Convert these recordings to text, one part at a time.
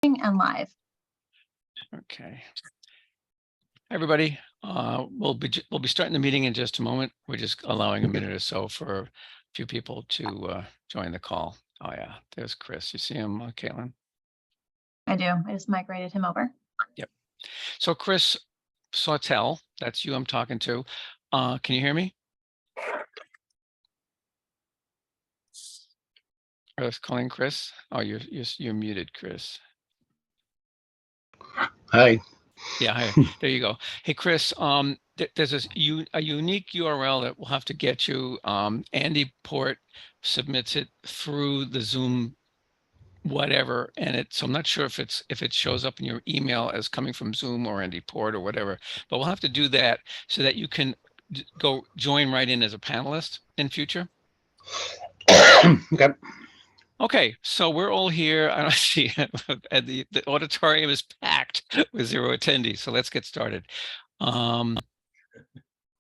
And live. Okay. Everybody, we'll be starting the meeting in just a moment. We're just allowing a minute or so for a few people to join the call. Oh yeah, there's Chris. You see him, Caitlin? I do. I just migrated him over. Yep. So Chris Sautel, that's you I'm talking to. Can you hear me? I was calling Chris. Oh, you're muted, Chris. Hi. Yeah, hi. There you go. Hey, Chris, there's a unique URL that we'll have to get you. Andy Port submits it through the Zoom whatever, and so I'm not sure if it shows up in your email as coming from Zoom or Andy Port or whatever, but we'll have to do that so that you can go join right in as a panelist in future. Okay. Okay, so we're all here. I don't see and the auditorium is packed with 0 attendees. So let's get started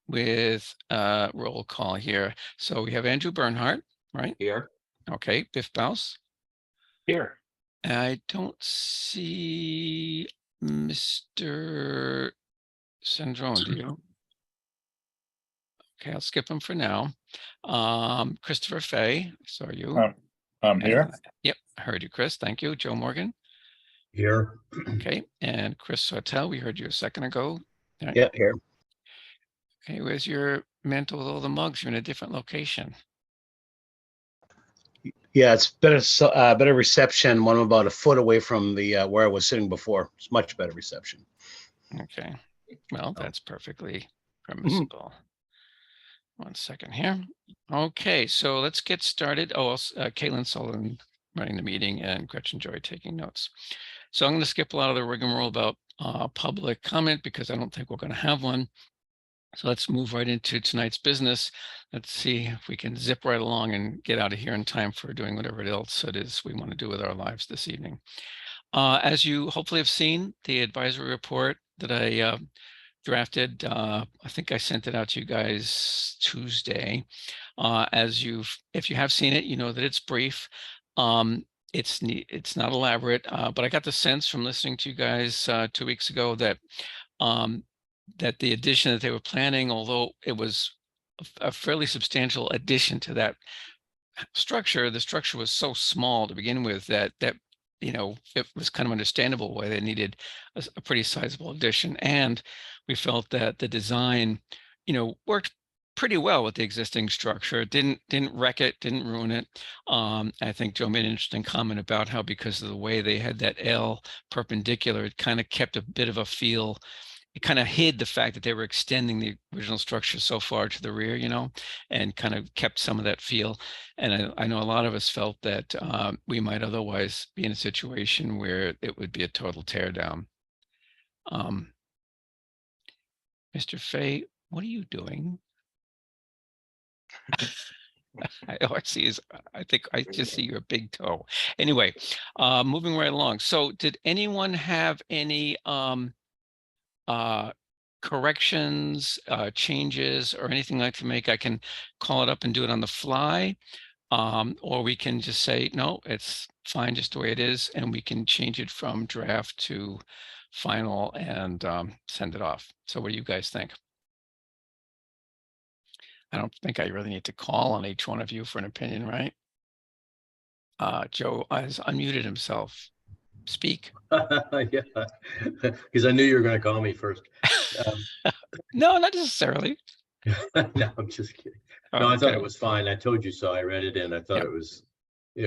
with roll call here. So we have Andrew Bernhardt, right? Here. Okay, Biff Baus. Here. I don't see Mr. Sandrone, do you? Okay, I'll skip him for now. Christopher Fay, saw you. I'm here. Yep, I heard you, Chris. Thank you. Joe Morgan. Here. Okay, and Chris Sautel, we heard you a second ago. Right. Yeah, here. Okay, where's your mantle with all the mugs? You're in a different location. Yeah, it's better reception. One about a foot away from the where I was sitting before. It's much better reception. Okay, well, that's perfectly permissible. One second here. Okay, so let's get started. Oh, Caitlin Sullivan running the meeting and Gretchen Joy taking notes. So I'm going to skip a lot of the rigmarole about public comment because I don't think we're going to have one. So let's move right into tonight's business. Let's see if we can zip right along and get out of here in time for doing whatever else it is we want to do with our lives this evening. As you hopefully have seen, the advisory report that I drafted, I think I sent it out to you guys Tuesday. If you have seen it, you know that it's brief. It's not elaborate, but I got the sense from listening to you guys 2 weeks ago that that the addition that they were planning, although it was a fairly substantial addition to that structure, the structure was so small to begin with that it was kind of understandable why they needed a pretty sizable addition. And we felt that the design, worked pretty well with the existing structure. It didn't wreck it, didn't ruin it. I think Joe made an interesting comment about how because of the way they had that L perpendicular, it kind of kept a bit of a feel. It kind of hid the fact that they were extending the original structure so far to the rear, and kind of kept some of that feel. And I know a lot of us felt that we might otherwise be in a situation where it would be a total tear down. Mr. Fay, what are you doing? I think I just see your big toe. Anyway, moving right along. So did anyone have any corrections, changes, or anything like to make? I can call it up and do it on the fly, or we can just say, no, it's fine just the way it is, and we can change it from draft to final and send it off. So what do you guys think? I don't think I really need to call on each one of you for an opinion, right? Joe has unmuted himself. Speak. Yeah, because I knew you were going to call me first. No, not necessarily. No, I'm just kidding. No, I thought it was fine. I told you so. I read it and I thought it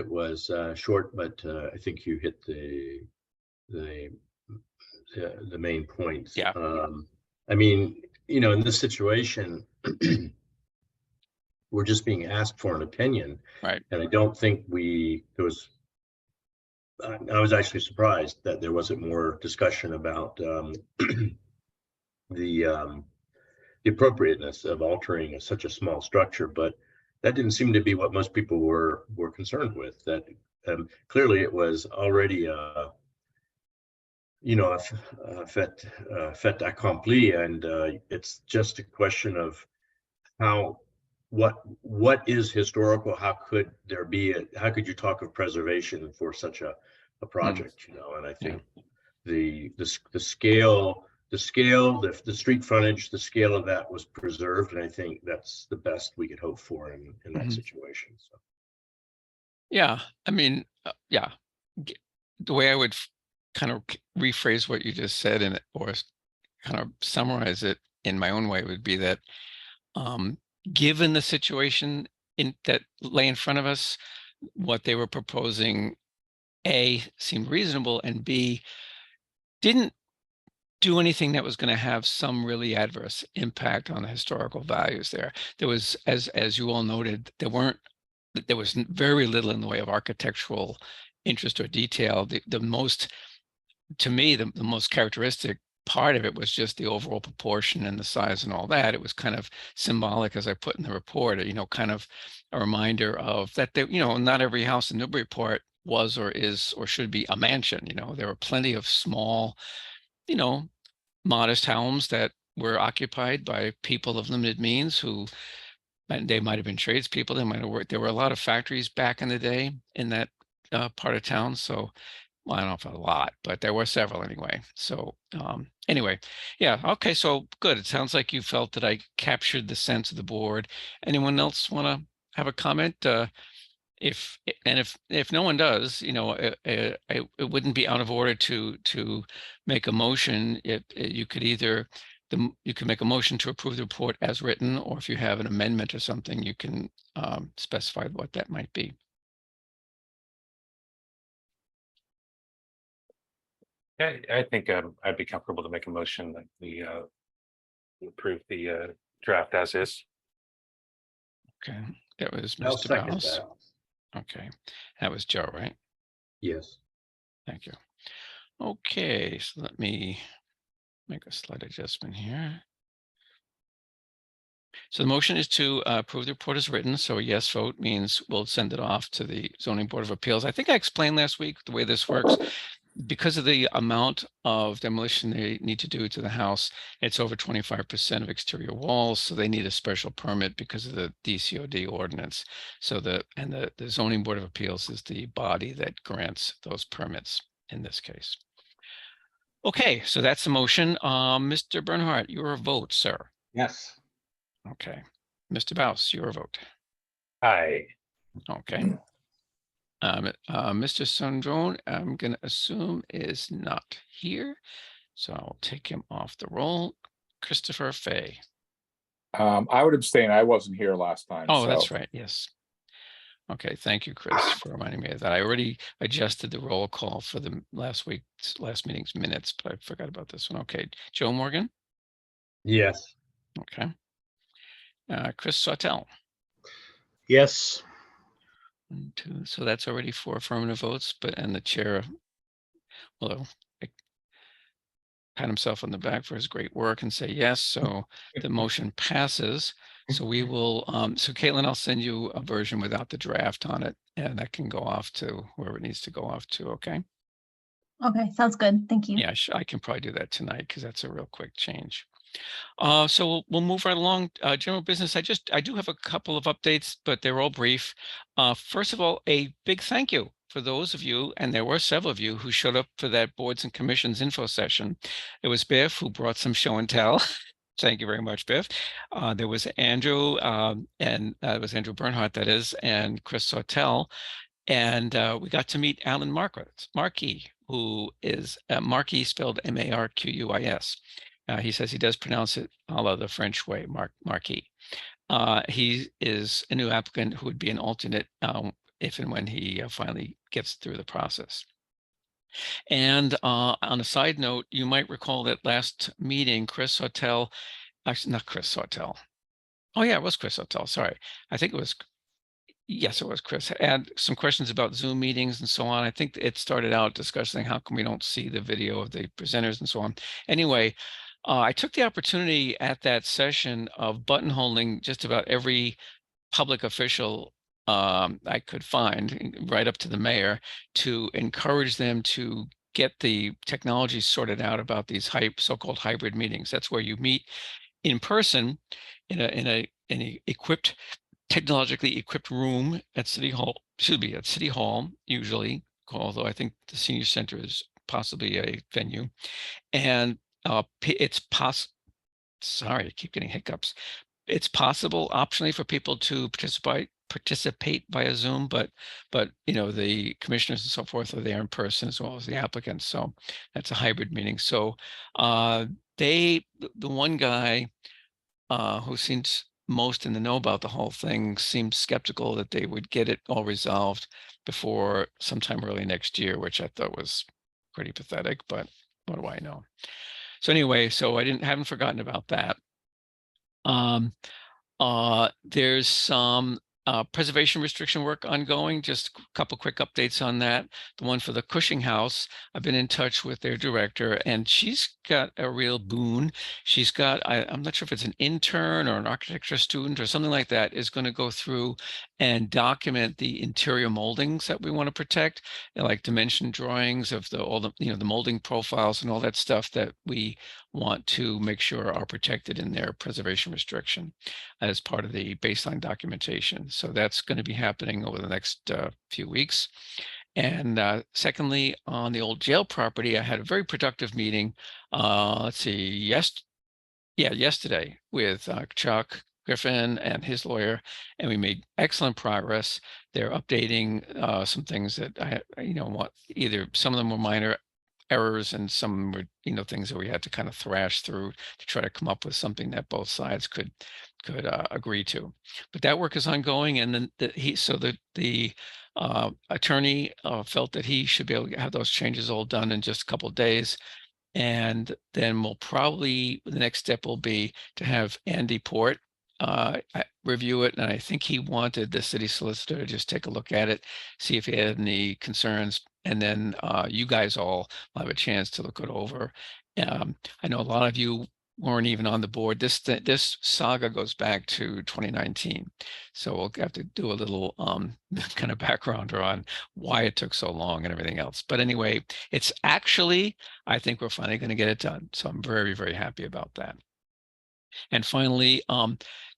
was short, but I think you hit the main points. Yeah. I mean, in this situation, we're just being asked for an opinion, right? And I don't think I was actually surprised that there wasn't more discussion about the appropriateness of altering such a small structure, but that didn't seem to be what most people were concerned with. That clearly it was already a fait accompli, and it's just a question of what is historical. How could you talk of preservation for such a a project, you know, and I think the scale, the street frontage, the scale of that was preserved, and I think that's the best we could hope for in that situation. So. Yeah, I mean, yeah, the way I would kind of rephrase what you just said or kind of summarize it in my own way would be that given the situation that lay in front of us, what they were proposing, A, seemed reasonable, and B, didn't do anything that was going to have some really adverse impact on the historical values there. There was, as you all noted, there was very little in the way of architectural interest or detail. The most, to me, the most characteristic part of it was just the overall proportion and the size and all that. It was kind of symbolic, as I put in the report, you know, kind of a reminder of that, you know, not every house in Newburyport was or is or should be a mansion. You know, there were plenty of small, you know, modest homes that were occupied by people of limited means who, and they might have been tradespeople, they might have worked. There were a lot of factories back in the day in that part of town. So, well, I don't know if a lot, but there were several anyway. So anyway, yeah, okay, so good. It sounds like you felt that I captured the sense of the board. Anyone else want to have a comment? If no one does, you know, it wouldn't be out of order to make a motion. You could either you can make a motion to approve the report as written, or if you have an amendment or something, you can specify what that might be. Yeah, I think I'd be comfortable to make a motion that we approve the draft as is. Okay, that was I'll Mr. second Bowles. that. Okay, that was Joe, right? Yes. Thank you. Okay, so let me make a slight adjustment here. So the motion is to approve the report as written. So a yes vote means we'll send it off to the Zoning Board of Appeals. I think I explained last week the way this works. Because of the amount of demolition they need to do to the house, it's over 25% of exterior walls. So they need a special permit because of the DCOD ordinance. So the Zoning Board of Appeals is the body that grants those permits in this case. Okay, so that's the motion. Mr. Bernhardt, your vote, sir. Yes. Okay. Mr. Baus, your vote. Aye. Okay. Mr. Sandrone, I'm going to assume is not here, so I'll take him off the roll. Christopher Fay. I would abstain. I wasn't here last time. Oh, so. that's right. Yes. Okay. Thank you, Chris, for reminding me of that. I already adjusted the roll call for the last meeting's minutes, but I forgot about this one. Okay. Joe Morgan. Yes. Okay. Chris Sautel. Yes. 1, 2. So that's already 4 affirmative votes, and the chair will pat himself on the back for his great work and say yes. So the motion passes. So we will, so Caitlin, I'll send you a version without the draft on it, and that can go off to whoever it needs to go off to. Okay. Okay, sounds good. Thank you. Yeah, I can probably do that tonight because that's a real quick change. So we'll move right along. General business. I do have a couple of updates, but they're all brief. First of all, a big thank you for those of you, and there were several of you who showed up for that boards and commissions info session. It was Biff who brought some show and tell. Thank you very much, Biff. There was Andrew, and it was Andrew Bernhardt, that is, and Chris Sautel. And we got to meet Alan Marquis, who is Marquis spelled Marquis. He says he does pronounce it a la the French way, Marquis. He is a new applicant who would be an alternate if and when he finally gets through the process. And on a side note, you might recall that last meeting, Chris Sautel, actually not Chris Sautel. Oh yeah, it was Chris Sautel. Sorry. I think it was, yes, it was Chris. Had some questions about Zoom meetings and so on. I think it started out discussing how come we don't see the video of the presenters and so on. Anyway, I took the opportunity at that session of buttonholing just about every public official I could find, right up to the mayor, to encourage them to get the technology sorted out about these so-called hybrid meetings. That's where you meet in person in a technologically equipped room at City Hall, usually although I think the senior center is possibly a venue. And it's sorry, I keep getting hiccups. It's possible optionally for people to participate via Zoom, but you know, the commissioners and so forth are there in person as well as the applicants. So that's a hybrid meeting. So the one guy who seems most in the know about the whole thing seemed skeptical that they would get it all resolved before sometime early next year, which I thought was pretty pathetic, but what do I know? So anyway, so I haven't forgotten about that. There's some preservation restriction work ongoing. Just a couple quick updates on that. The one for the Cushing House, I've been in touch with their director, and she's got a real boon. She's got, I'm not sure if it's an intern or an architecture student or something like that, is going to go through and document the interior moldings that we want to protect, like dimension drawings of all the the molding profiles and all that stuff that we want to make sure are protected in their preservation restriction as part of the baseline documentation. So that's going to be happening over the next few weeks. And secondly, on the old jail property, I had a very productive meeting. Let's see, yesterday with Chuck Griffin and his lawyer, and we made excellent progress. They're updating some things that either some of them were minor errors and some were things that we had to kind of thrash through to try to come up with something that both sides could agree to. But that work is ongoing, and then the attorney felt that he should be able to have those changes all done in just a couple of days. And then the next step will be to have Andy Port review it. And I think he wanted the city solicitor to just take a look at it, see if he had any concerns. And then you guys all will have a chance to look it over. I know a lot of you weren't even on the board. This saga goes back to 2019. So we'll have to do a little kind of background on why it took so long and everything else. But anyway, it's actually, I think we're finally going to get it done. So I'm very, very happy about that. And finally,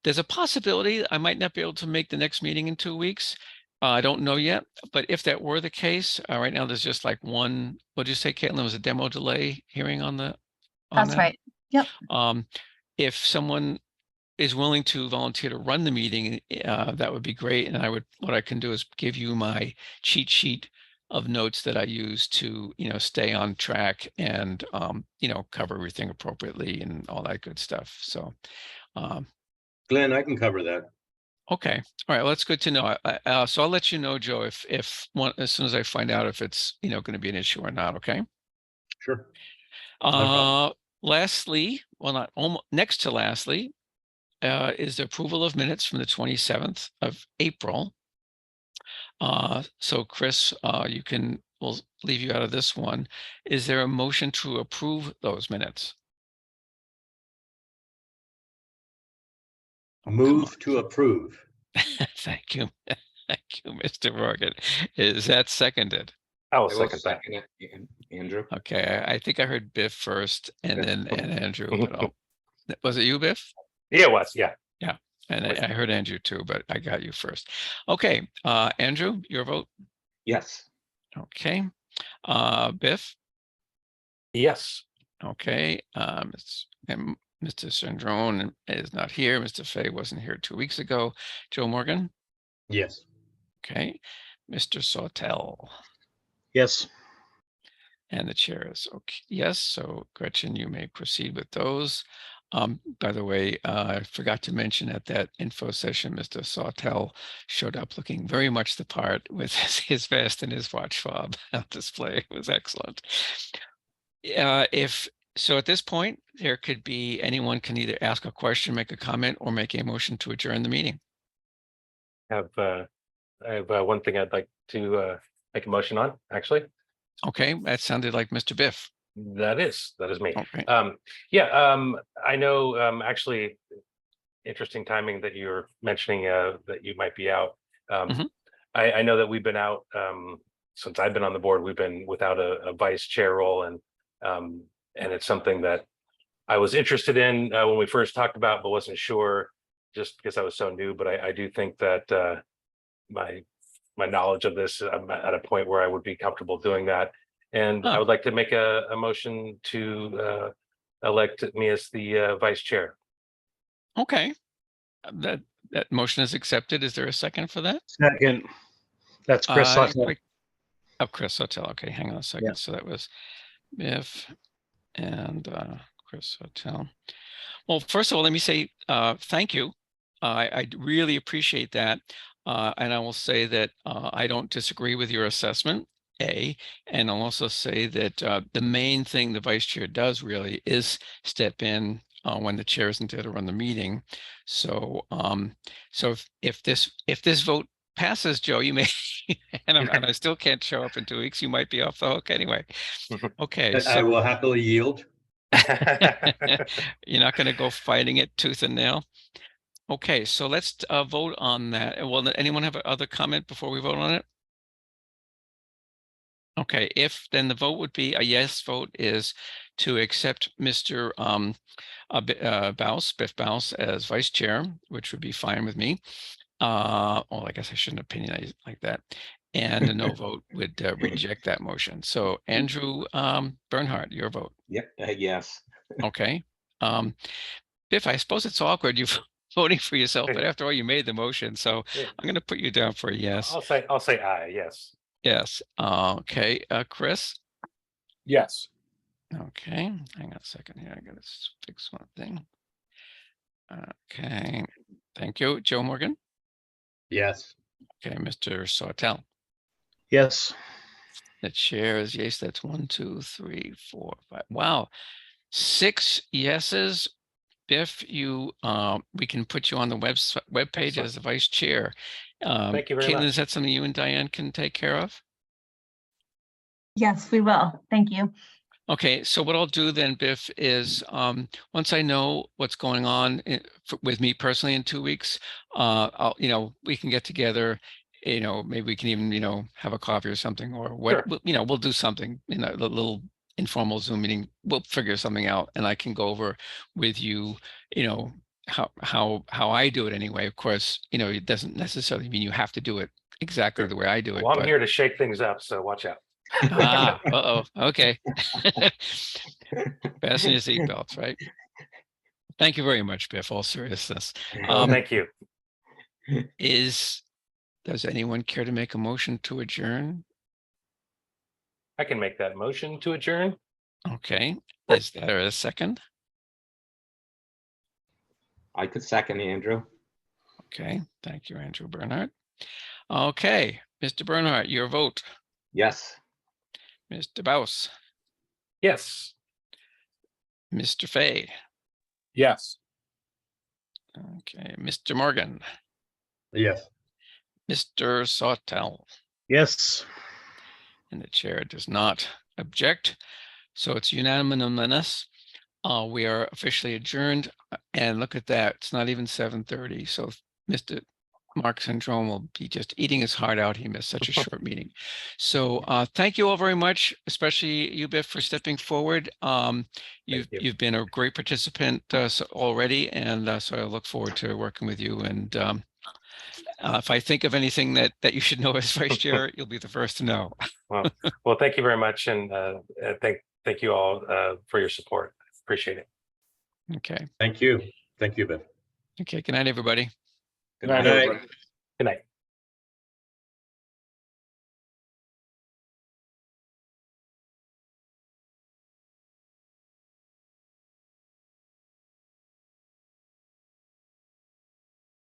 there's a possibility I might not be able to make the next meeting in 2 weeks. I don't know yet, but if that were the case, right now there's just like one, what'd you say, Caitlin, was a demo delay hearing on that? That's right. Yep. If someone is willing to volunteer to run the meeting, that would be great. And what I can do is give you my cheat sheet of notes that I use to, stay on track and, cover everything appropriately and all that good stuff. So, Glenn, I can cover that. okay. All right. Well, that's good to know. So I'll let you know, Joe, if as soon as I find out if it's, going to be an issue or not. Okay. Sure. No lastly, well, not almost next to lastly, is the approval of minutes from the 27th of April. So Chris, we'll leave you out of this one. Is there a motion to approve those minutes? Move to approve. Thank you. Thank you, Mr. Morgan. Is that seconded? I will I will second that. second it, Andrew. Okay, I think I heard Biff first and then Andrew, but was it you, Biff? Yeah, it was. Yeah. Yeah, and I heard Andrew too, but I got you first. Okay, Andrew, your vote? Yes. Okay, Biff? Yes. Okay, Mr. Sandrone is not here. Mr. Fay wasn't here 2 weeks ago. Joe Morgan? Yes. Okay, Mr. Sawtell? Yes. And the chair is okay. Yes, so Gretchen, you may proceed with those. By the way, I forgot to mention at that info session, Mr. Sawtell showed up looking very much the part with his vest and his watch fob on display. It was excellent. So at this point, there could be anyone can either ask a question, make a comment, or make a motion to adjourn the meeting. I have one thing I'd like to make a motion on, actually. Okay, that sounded like Mr. Biff. That is me. Okay. I know, actually, interesting timing that you're mentioning that you might be out. I know that we've been out since I've been on the board. We've been without a vice chair role, and it's something that I was interested in when we first talked about, but wasn't sure just because I was so new. But I do think that my my knowledge of this, I'm at a point where I would be comfortable doing that. And I would like to make a motion to elect me as the vice chair. Okay. That motion is accepted. Is there a second for that? Second. That's Chris Sutton. Chris Hotel. Okay, hang on a second. Yeah. So that was Biff and Chris Hotel. Well, first of all, let me say thank you. I really appreciate that. And I will say that I don't disagree with your assessment, A, and I'll also say that the main thing the vice chair does really is step in when the chair isn't there to run the meeting. So so if this vote passes, Joe, you may, and I still can't show up in 2 weeks, you might be off the hook anyway. Okay. I will happily yield. You're not going to go fighting it tooth and nail. Okay, so let's vote on that. Well, anyone have other comment before we vote on it? Okay, if then the vote would be a yes vote is to accept Mr. Biff Baus as vice chair, which would be fine with me. Well, I guess I shouldn't opinionize it like that. And a no vote would reject that motion. So Andrew Bernhardt, your vote. Yep, yes. Okay. Biff, I suppose it's awkward. You're voting for yourself, but after all, you made the motion. So I'm going to put you down for a yes. I'll say aye, yes. Yes. Okay. Chris? Yes. Okay. Hang on a second here. I got to fix one thing. Okay. Thank you. Joe Morgan? Yes. Okay. Mr. Sawtell? Yes. The chair is yes. That's 1, 2, 3, 4, 5. Wow. 6 yeses. Biff, we can put you on the webpage as the vice chair. Thank you very Caitlin, much. is that something you and Diane can take care of? Yes, we will. Thank you. Okay, so what I'll do then, Biff, is once I know what's going on with me personally in 2 weeks, we can get together. Maybe we can even have a coffee or something, or what? Sure. We'll do something. A little informal Zoom meeting. We'll figure something out, and I can go over with you. How I do it anyway. Of course, it doesn't necessarily mean you have to do it exactly the way I do it. Well, I'm here to shake things up, so watch out. Okay. Fasten your seatbelts, right? Thank you very much, Biff. All seriousness. Thank you. Does anyone care to make a motion to adjourn? I can make that motion to adjourn. Okay. Is there a second? I could second Andrew. Okay. Thank you, Andrew Bernhardt. Okay. Mr. Bernhardt, your vote. Yes. Mr. Baus. Yes. Mr. Fay. Yes. Okay. Mr. Morgan. Yes. Mr. Sawtell. Yes. And the chair does not object. So it's unanimous. We are officially adjourned. And look at that. It's not even 7:30. So Mr. Mark Syndrome will be just eating his heart out. He missed such a short meeting. So thank you all very much, especially you, Biff, for stepping forward. You've been a great participant already. And so I look forward to working with you. And if I think of anything that you should know as vice chair, you'll be the first to know. Well, thank you very much. And thank you all for your support. Appreciate it. Okay. Thank you. Thank you, Biff. Okay. Good night, everybody. Good night, Good night. everybody. Good night.